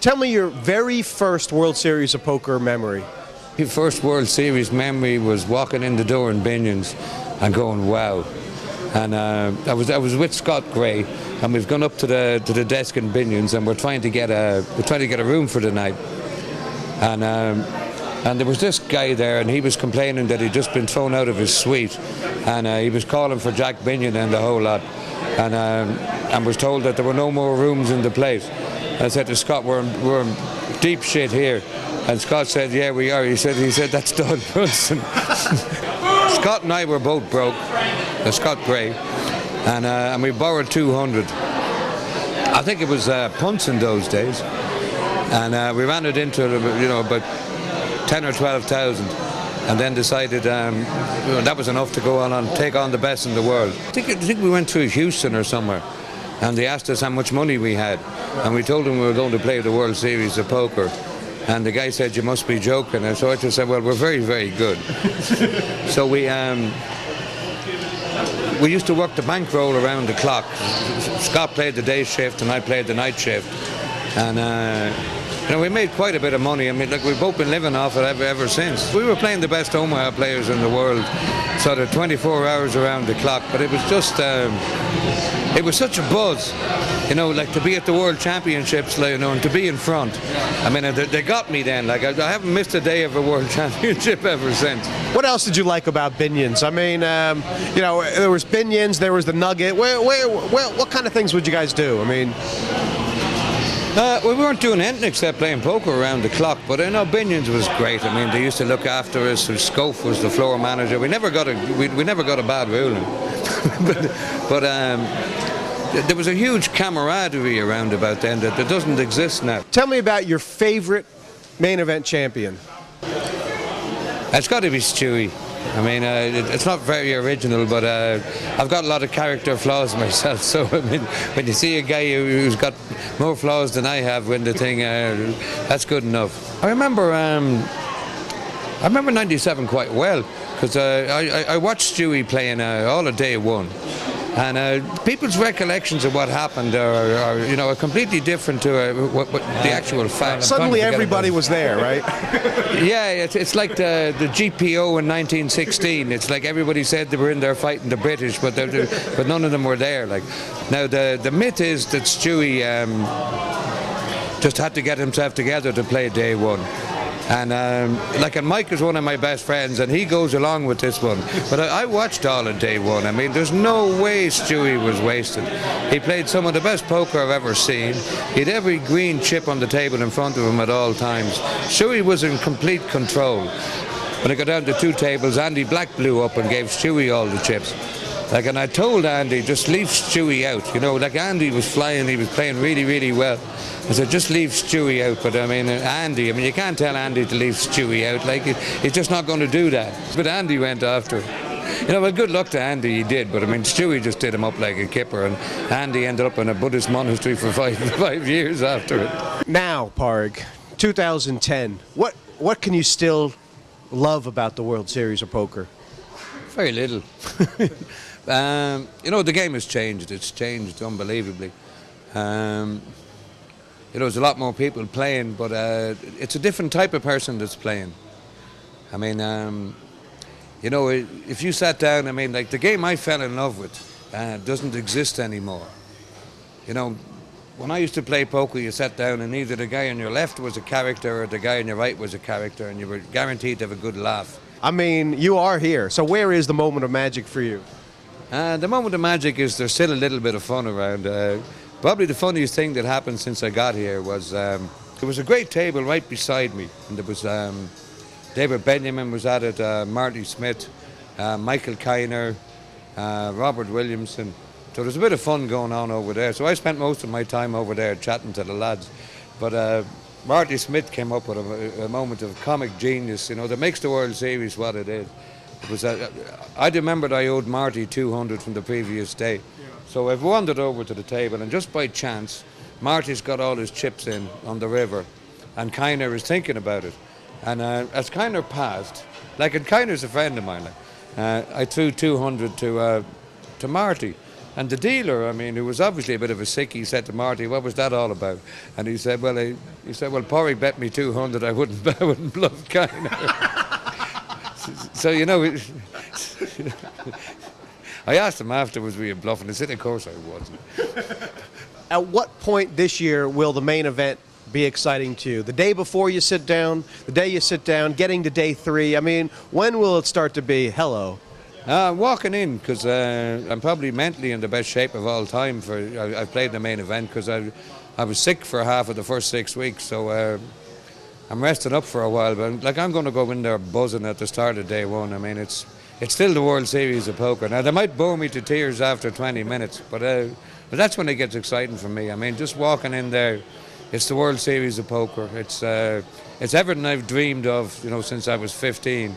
Tell me your very first World Series of Poker memory. My first World Series memory was walking in the door in Binion's and going, wow. And I was with Scott Gray, and we've gone up to the desk in Binion's, and we're trying to get a room for the night. And there was this guy there, and he was complaining that he'd just been thrown out of his suite, and he was calling for Jack Binion and the whole lot, and was told that there were no more rooms in the place. I said to Scott, we're in deep shit here. And Scott said, yeah, we are. He said that's Doug Brunson. Scott and I were both broke, Scott Gray, and we borrowed 200. I think it was punts in those days, and we ran it into about 10 or 12,000, and then decided that was enough to go on and take on the best in the world. I think we went through Houston or somewhere, and they asked us how much money we had, and we told them we were going to play the World Series of Poker. And the guy said, you must be joking. And so I just said, well, we're very, very good. So we used to work the bankroll around the clock. Scott played the day shift and I played the night shift. And we made quite a bit of money. I mean, like, we've both been living off it ever since. We were playing the best Omaha players in the world, sort of 24 hours around the clock. But it was just, it was such a buzz. Like to be at the World Championships, and to be in front. I mean, they got me then. Like, I haven't missed a day of a World Championship ever since. What else did you like about Binion's? I mean, there was Binion's, there was the Nugget. What kind of things would you guys do? I mean, we weren't doing anything except playing poker around the clock, but I know Binion's was great. I mean, they used to look after us. Scope was the floor manager. We never got a bad ruling, but there was a huge camaraderie around about then that doesn't exist now. Tell me about your favorite main event champion. It's got to be Stewie. I mean, it's not very original, but I've got a lot of character flaws myself. So I mean, when you see a guy who's got more flaws than I have win the thing, that's good enough. I remember '97 quite well because I watched Stewie playing all of day one. And people's recollections of what happened are completely different to what the actual fact. Suddenly everybody was there, right? Yeah, it's like the GPO in 1916. It's like everybody said they were in there fighting the British, but none of them were there. Like, now the myth is that Stewie just had to get himself together to play day one. And Mike is one of my best friends, and he goes along with this one. But I watched all of day one. I mean, there's no way Stewie was wasted. He played some of the best poker I've ever seen. He had every green chip on the table in front of him at all times. Stewie was in complete control. When it got down to two tables, Andy Black blew up and gave Stewie all the chips. And I told Andy, just leave Stewie out. Andy was flying, he was playing really, really well. I said, just leave Stewie out. But I mean, you can't tell Andy to leave Stewie out. He's just not going to do that. But Andy went after him. Well, good luck to Andy, he did. But I mean, Stewie just did him up like a kipper. And Andy ended up in a Buddhist monastery for five years after it. Now, Padraig, 2010, what can you still love about the World Series of Poker? Very little. The game has changed. It's changed unbelievably. There's a lot more people playing, but it's a different type of person that's playing. I mean, if you sat down, the game I fell in love with doesn't exist anymore. When I used to play poker, you sat down and either the guy on your left was a character or the guy on your right was a character, and you were guaranteed to have a good laugh. I mean, you are here, so where is the moment of magic for you? The moment of magic is there's still a little bit of fun around. Probably the funniest thing that happened since I got here was there was a great table right beside me, and there was David Benjamin was at it, Marty Smith, Michael Kiner, Robert Williamson. So there's a bit of fun going on over there. So I spent most of my time over there chatting to the lads. But Marty Smith came up with a moment of comic genius, that makes the World Series what it is. It was I remembered I owed Marty 200 from the previous day. Yeah. So I've wandered over to the table, and just by chance, Marty's got all his chips in on the river, and Kiner is thinking about it. And as Kiner passed, and Kiner's a friend of mine, I threw 200 to Marty. And the dealer, I mean, who was obviously a bit of a sickie, said to Marty, "What was that all about?" And he said, "Well, Padraig bet me 200. I wouldn't bluff, kind of." So I asked him afterwards, "Were you bluffing?" He said, "Of course I wasn't." At what point this year will the main event be exciting to you? The day before you sit down, the day you sit down, getting to day 3. I mean, when will it start to be hello? Walking in, because I'm probably mentally in the best shape of all time. I've played the main event because I was sick for half of the first 6 weeks, so I'm resting up for a while. But like, I'm going to go in there buzzing at the start of day 1. I mean, it's still the World Series of Poker. Now, they might bore me to tears after 20 minutes, but that's when it gets exciting for me. I mean, just walking in there, it's the World Series of Poker. It's everything I've dreamed of, since I was 15.